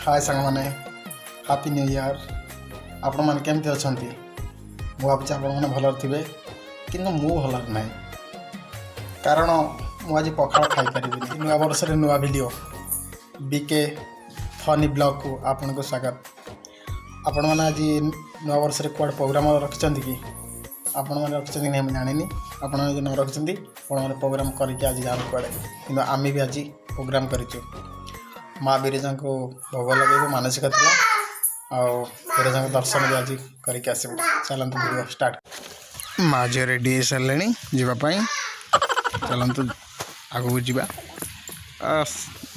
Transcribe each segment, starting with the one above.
हाय सांग मैंने happy new year. आपण मैंने केमती अच्छा मुझे भावी आपण मैंने भल थे कि भल ना कारण मुझे पखाड़ खाई पारि नुआ वर्ष नुआ वीडियो बीके फनी ब्लॉग को आपन को स्वागत। आपण मैंने आज नुआ वर्ष कौड़ प्रोग्राम रखिंट कि आपण मैंने रखिंट कि नहीं जानी आपण मैंने रखिंट मैंने प्रोग्राम करके आज जान कड़े कि आम भी आज प्रोग्राम करूँ माँ बिरजा को भोग लगे मानसिक थी बिरजा दर्शन भी आज करके आसबू। चलतु वीडियो स्टार्ट। माँ झील रेडी हो सारे जावाई चलतु आगू जा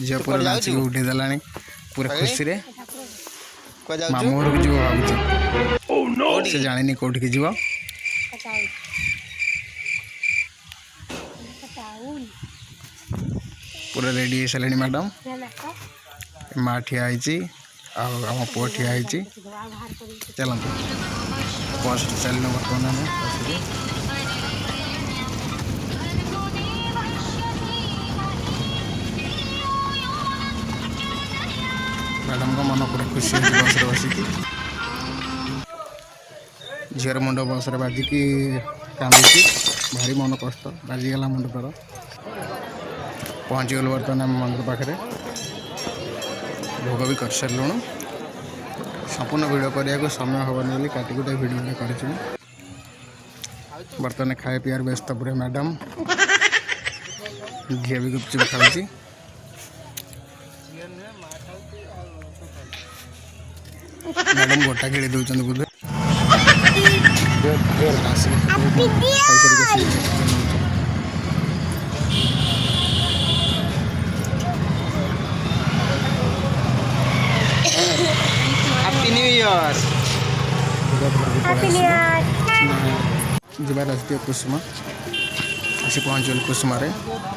झील पूरा नाचिक उठेदेला पूरा खुशी रे मामू घर को जीव भावी से जानी कौट की जीव पूरा रेडी हो सारे मैडम माँ ठिया आम पुआ ठिया चलते बस चल बर्तमान मैडम का मन पूरा खुशी बस बसिकी झीर मुंड बस बाजिकी कांदी भारी मन कष्ट बाजिगला मुंड तर पहुँचीगल बर्तमान आम मंदिर पाखे भोग भी कर सारूँ। संपूर्ण वीडियो करने को समय हेनी बोली काटी कुटा वीडियो कर बर्तमान खाए पीआर व्यस्त पूरे मैडम घी भी गुपचुप खाऊँ मैडम गोटा गिड़ी दूसरी बोधे हैप्पी न्यू ईयर जबार कुसुमा आसी पहुँचल कुसुम।